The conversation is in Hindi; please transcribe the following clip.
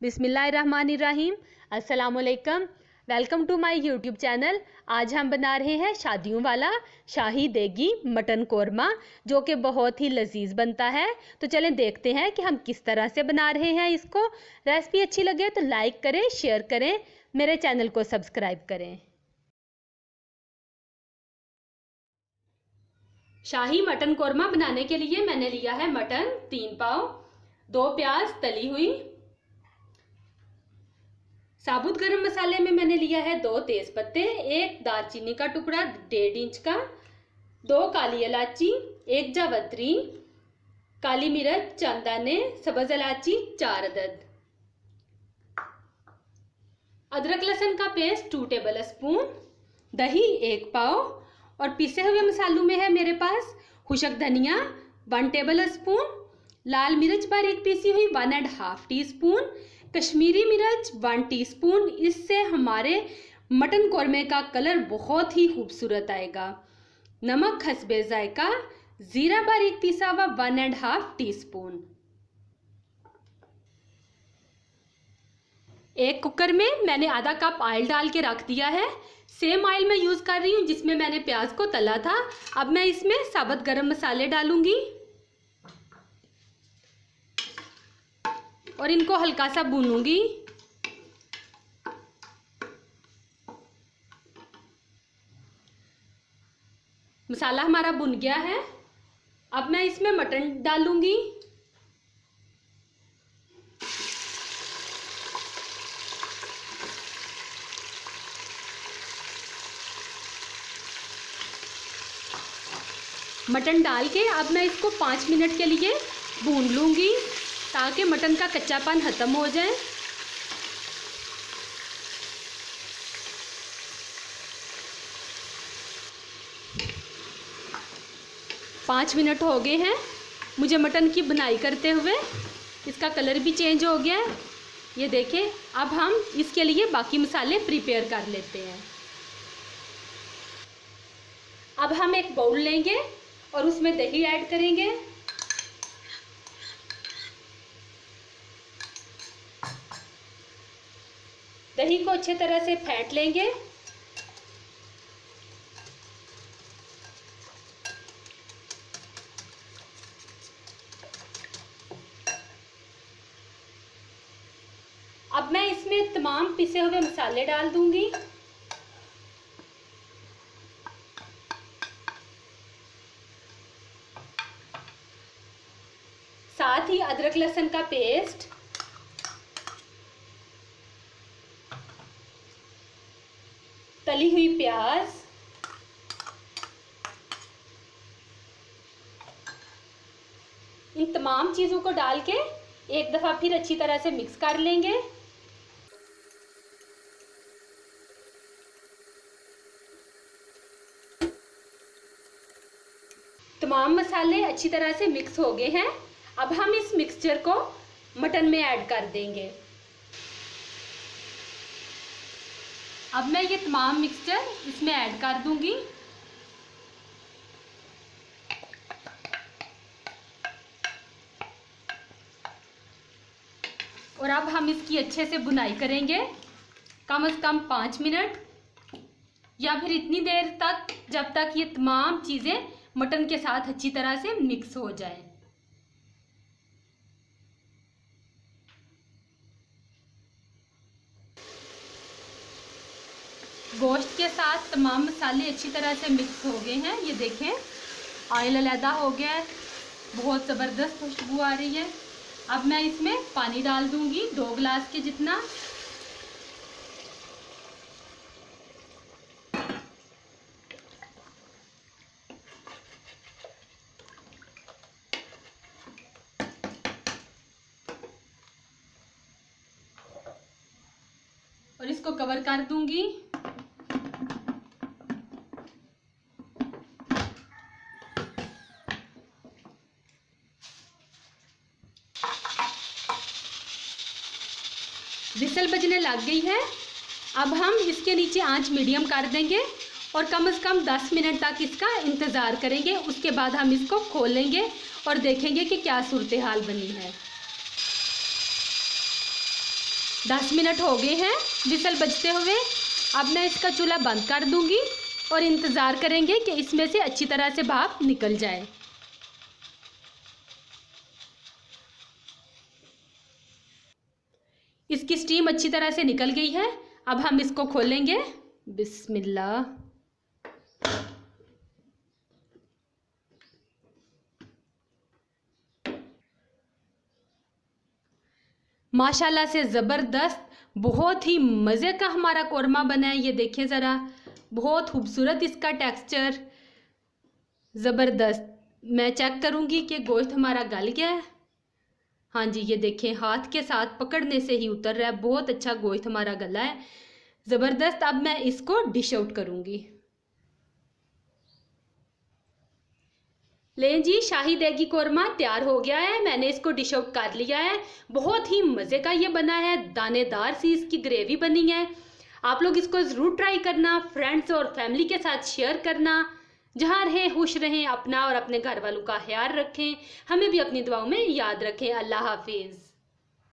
बिस्मिल्लाहिर्रहमानिर्रहीम। अस्सलामुअलैकुम। Welcome to my YouTube channel. आज हम बना रहे हैं शादियों वाला शाही देगी मटन कोरमा, जो कि बहुत ही लजीज बनता है। तो चलें देखते हैं कि हम किस तरह से बना रहे हैं इसको। रेसिपी अच्छी लगे तो लाइक करें, शेयर करें, मेरे चैनल को सब्सक्राइब करें। शाही मटन कोरमा बनाने के लिए मैंने लिया है मटन 3 पाव, 2 प्याज तली हुई, साबुत गरम मसाले में मैंने लिया है 2 तेज पत्ते, 1 दालचीनी का टुकड़ा 1.5 इंच का, 2 काली इलायची, 1 जावित्री, काली मिर्च चंद दाने, सब्ज इलायची 4 अदद, अदरक लहसुन का पेस्ट 2 टेबल स्पून, दही 1 पाव और पिसे हुए मसालों में है मेरे पास खुशक धनिया 1 टेबल स्पून, लाल मिर्च बारीक पीसी हुई 1.5 टीस्पून, कश्मीरी मिर्च 1 टीस्पून। इससे हमारे मटन कोरमे का कलर बहुत ही खूबसूरत आएगा। नमक हस्बे जायका, जीरा बारीक पिसा हुआ 1.5 टीस्पून। एक कुकर में मैंने आधा कप ऑयल डाल के रख दिया है। सेम ऑयल मैं यूज कर रही हूँ जिसमें मैंने प्याज को तला था। अब मैं इसमें साबुत गरम मसाले डालूंगी और इनको हल्का सा भूनूंगी। मसाला हमारा भुन गया है। अब मैं इसमें मटन डालूंगी। मटन डाल के अब मैं इसको 5 मिनट के लिए भून लूंगी ताकि मटन का कच्चापन खत्म हो जाए। पाँच मिनट हो गए हैं मुझे मटन की बुनाई करते हुए। इसका कलर भी चेंज हो गया है, ये देखें। अब हम इसके लिए बाकी मसाले प्रिपेयर कर लेते हैं। अब हम एक बाउल लेंगे और उसमें दही ऐड करेंगे। दही को अच्छे तरह से फेंट लेंगे। अब मैं इसमें तमाम पिसे हुए मसाले डाल दूंगी। साथ ही अदरक लहसुन का पेस्ट, तली हुई प्याज, इन तमाम चीजों को डाल के एक दफा फिर अच्छी तरह से मिक्स कर लेंगे। तमाम मसाले अच्छी तरह से मिक्स हो गए हैं। अब हम इस मिक्सचर को मटन में ऐड कर देंगे। अब मैं ये तमाम मिक्सचर इसमें ऐड कर दूंगी। और अब हम इसकी अच्छे से बुनाई करेंगे, कम से कम 5 मिनट या फिर इतनी देर तक जब तक ये तमाम चीज़ें मटन के साथ अच्छी तरह से मिक्स हो जाए। गोश्त के साथ तमाम मसाले अच्छी तरह से मिक्स हो गए हैं, ये देखें। ऑयल अलहदा हो गया है, बहुत ज़बरदस्त खुशबू आ रही है। अब मैं इसमें पानी डाल दूंगी 2 गिलास के जितना। और इसको कवर कर दूंगी। विसल बजने लग गई है। अब हम इसके नीचे आंच मीडियम कर देंगे और कम से कम 10 मिनट तक इसका इंतज़ार करेंगे। उसके बाद हम इसको खोलेंगे और देखेंगे कि क्या सूरत हाल बनी है। 10 मिनट हो गए हैं विसल बजते हुए। अब मैं इसका चूल्हा बंद कर दूंगी और इंतज़ार करेंगे कि इसमें से अच्छी तरह से भाप निकल जाए। इसकी स्टीम अच्छी तरह से निकल गई है। अब हम इसको खोलेंगे। बिस्मिल्लाह। माशाल्लाह से ज़बरदस्त, बहुत ही मज़े का हमारा कोरमा बना है। ये देखिए ज़रा, बहुत खूबसूरत इसका टेक्सचर, ज़बरदस्त। मैं चेक करूँगी कि गोश्त हमारा गल गया है। हाँ जी, ये देखें, हाथ के साथ पकड़ने से ही उतर रहा है। बहुत अच्छा गोश्त हमारा गला है, ज़बरदस्त। अब मैं इसको डिश आउट करूँगी। लें जी, शाही देगी कोरमा तैयार हो गया है। मैंने इसको डिश आउट कर लिया है। बहुत ही मज़े का ये बना है, दानेदार सी इसकी ग्रेवी बनी है। आप लोग इसको ज़रूर ट्राई करना, फ्रेंड्स और फैमिली के साथ शेयर करना। जहाँ रहें खुश रहें, अपना और अपने घर वालों का ख्याल रखें, हमें भी अपनी दुआओं में याद रखें। अल्लाह हाफिज़।